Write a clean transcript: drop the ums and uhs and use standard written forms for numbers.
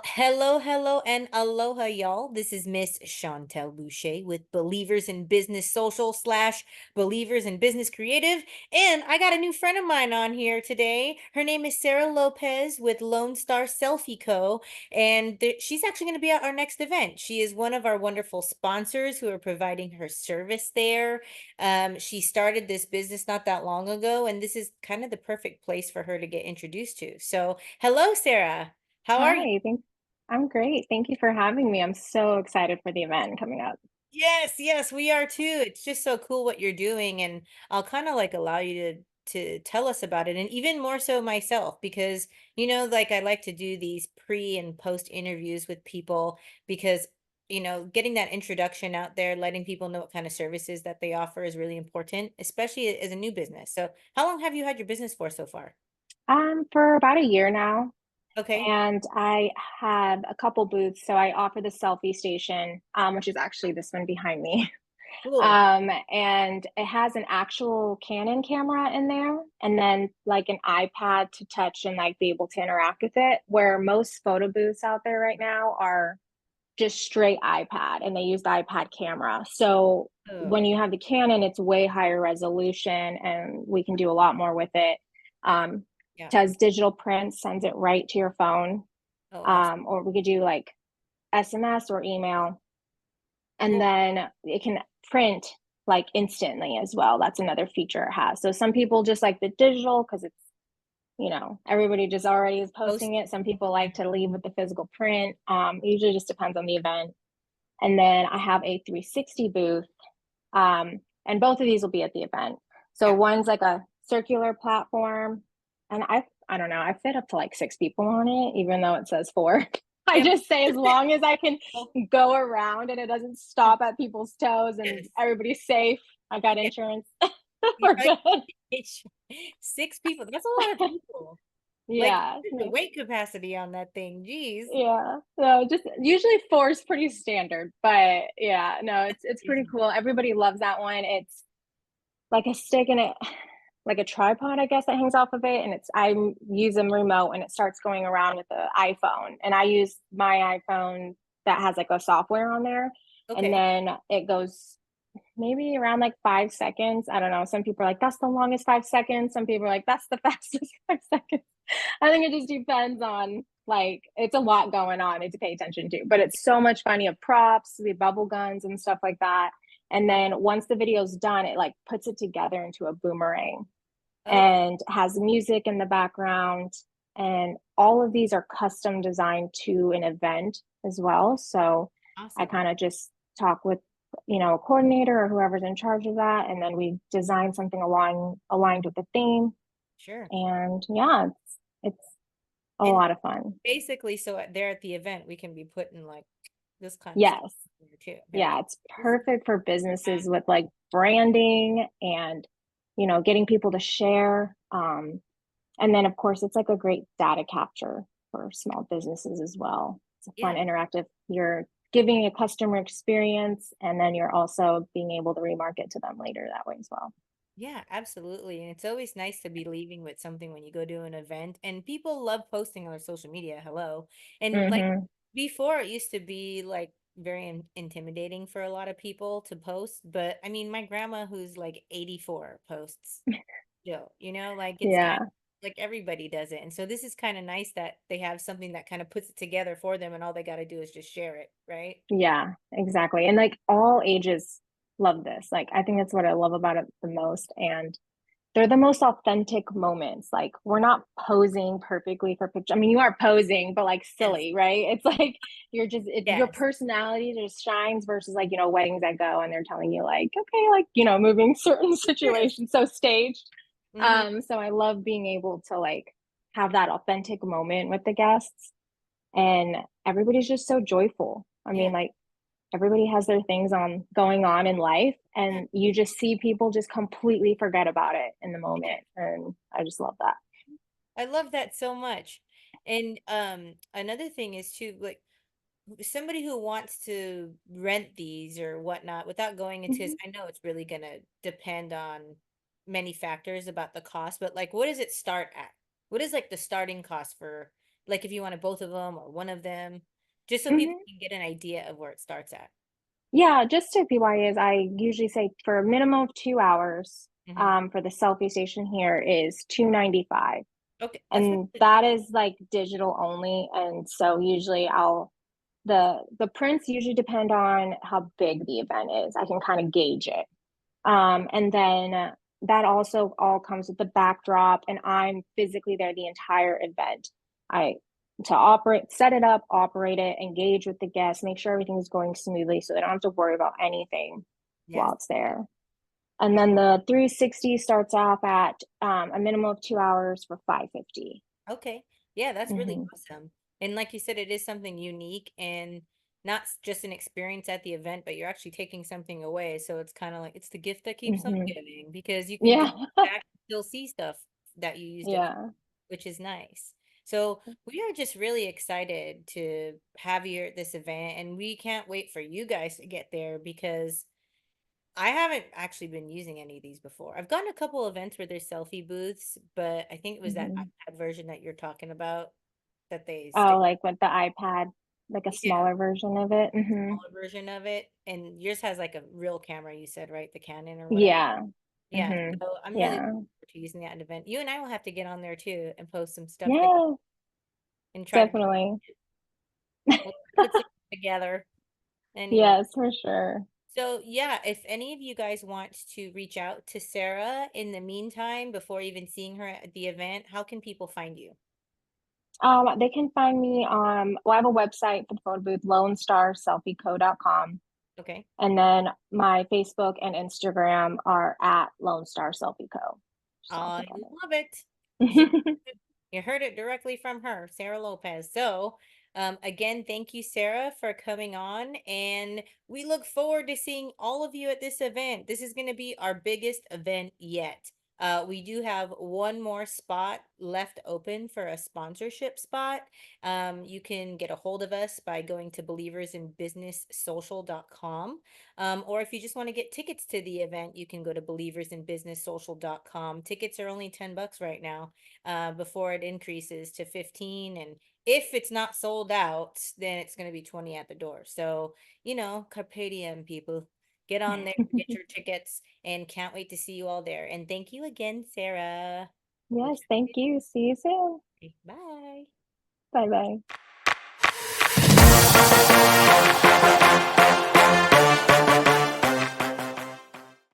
Hello, and aloha, y'all. This is Miss Chantel Boucher with Believers in Business Social slash Believers in Business Creative. And I got a new friend of mine on here today. Her name is Sarah Lopez with Lonestar Selfie Co. And she's actually going to be at our next event. She is one of our wonderful sponsors who are providing her service there. She started this business not that long ago, and this is kind of the perfect place for her to get introduced to. So, hello, Sarah. How are you? Hi, I'm great. Thank you for having me. I'm so excited for the event coming up. Yes, we are too. It's just so cool what you're doing, and I'll kind of like allow you to tell us about it, and even more so myself because like I like to do these pre and post interviews with people because getting that introduction out there, letting people know what kind of services that they offer is really important, especially as a new business. So, how long have you had your business for so far? For about a year now, Okay, and I have a couple booths. So I offer the selfie station, which is actually this one behind me. cool. And it has an actual Canon camera in there, and then like an iPad to touch and like be able to interact with it. Where most photo booths out there right now are just straight iPad and they use the iPad camera. So when Oh, you have the Canon, it's way higher resolution and we can do a lot more with it. Um, yeah. does digital print, sends it right to your phone. Oh, awesome. Or we could do like SMS or email, and Cool. then it can print like instantly as well. That's another feature it has. So some people just like the digital because it's, everybody just already is Post. posting it. Some people Yeah. like to leave with the physical print. It usually just depends on the event. And then I have a 360 booth, and both of these will be at the event. So Yeah. one's like a circular platform, and I don't know, I fit up to like 6 people on it, even though it says four. I Yep. just say as long as I can go around and it doesn't stop at people's toes and Yes. everybody's safe, I got Yeah. insurance. Yeah, We're good. it's 6 people, that's a lot of people. Like, Yeah. the weight capacity on that thing, geez. Yeah. No, just usually four is pretty standard, but yeah, no, it's pretty Amazing. cool. Everybody loves that one. It's like a stick in it, like a tripod, I guess, that hangs off of it. And I use a remote and it starts going around with the iPhone. And I use my iPhone that has like a software on there. And Okay. then it goes maybe around like 5 seconds. I don't know. Some people are like, that's the longest 5 seconds. Some people are like, that's the fastest 5 seconds. I think it just depends on like it's a lot going on. I need to pay attention to, but it's so much fun. You have props, the bubble guns and stuff like that. And Oh, then once the video's done, it like puts it together into a boomerang okay, and has music in the background. And all of these are custom designed to an event as well. So I awesome. kind of just talk with, a coordinator or whoever's in charge of that. And then we design something aligned with the theme. Sure. And yeah, it's a And lot of fun. basically, so there at the event, we can be putting, like, this kind of stuff Yes. in there too. Yeah, Very it's this is perfect for businesses with like branding and, getting people to share. And then, of course, it's like a great data capture for small businesses as well. It's a fun, yeah. interactive. You're giving a customer experience, and then you're also being able to remarket to them later that way as well. Yeah, absolutely. And it's always nice to be leaving with something when you go to an event. And people love posting on their social media. Hello. And like Hmm. before, it used to be like very intimidating for a lot of people to post. But I mean, my grandma, who's like 84, posts still, like it's kind Yeah, of like everybody does it. And so this is kind of nice that they have something that kind of puts it together for them. And all they got to do is just share it. Right. yeah, exactly. And like all ages love this. Like, I think that's what I love about it the most. And they're the most authentic moments. Like we're not posing perfectly for picture. I mean, you are posing, but like Yes. silly, right? It's like your Yes. personality just shines versus like, weddings that go and they're telling you like, okay, like, moving certain Yes. situations so staged. Hmm. So I love being able to like have that authentic moment with the guests, and everybody's just so joyful. I mean, Yeah. like everybody has their things on going on in life, Yeah. and you just see people just completely forget about it in the Yeah. moment, and I just love that. I love that so much. And another thing is too, like somebody who wants to rent these or whatnot without going into his, Mhm. I know it's really gonna depend on many factors about the cost, but like what does it start at? What is like the starting cost for Like if you wanted both of them or one of them, just so people Mhm. can get an idea of where it starts at. Yeah, just to PYs, I usually say for a minimum of 2 hours, Hmm. for the selfie station here is $295, Okay, that's not and too that bad. is, like, digital only, and so usually the prints usually depend on how big the event is. I can kinda gauge it. And then that also all comes with the backdrop, and I'm physically there the entire event. I to operate, set it up, operate it, engage with the guests, make sure everything is going smoothly so they don't have to worry about anything Yes. while it's there. And then the 360 starts off at a minimum of 2 hours for 550. Okay. Yeah, that's really Mm-hmm. awesome. And like you said, it is something unique and not just an experience at the event, but you're actually taking something away. So it's kind of like it's the gift that keeps on Mm-hmm. giving because you can go Yeah. back and still see stuff that you used at, Yeah. which is nice. So we are just really excited to have you at this event, and we can't wait for you guys to get there because I haven't actually been using any of these before. I've gone to a couple events where there's selfie booths, but I think it was that Mm-hmm. iPad version that you're talking about that they Oh, stick. like with the iPad, like a Yeah, smaller version of it. Mm-hmm. smaller version of it. And yours has like a real camera, you said, right? The Canon or whatever. Yeah. Yeah. Mhm. So I'm really looking Yeah. forward to using that at an event. You and I will have to get on there too and post some stuff together Yeah, and try to definitely. we'll put something together anyway. Yes, for sure. So, yeah, if any of you guys want to reach out to Sarah in the meantime, before even seeing her at the event, how can people find you? They can find me on well, I have a website for the photo booth, lonestarselfieco.com. Okay. And then my Facebook and Instagram are at Lone Star Selfie Co. Just all I together. love it. You heard it directly from her, Sarah Lopez. So, again, thank you, Sarah, for coming on. And we look forward to seeing all of you at this event. This is going to be our biggest event yet. We do have one more spot left open for a sponsorship spot. You can get a hold of us by going to believersinbusinesssocial.com. Or if you just want to get tickets to the event, you can go to believersinbusinesssocial.com. Tickets are only $10 right now, before it increases to 15. And if it's not sold out, then it's going to be 20 at the door. So, carpe diem, people. Get on there, get your tickets, and can't wait to see you all there. And thank you again, Sarah. We'll Yes, chat thank you. See you soon. soon. Bye. Bye bye.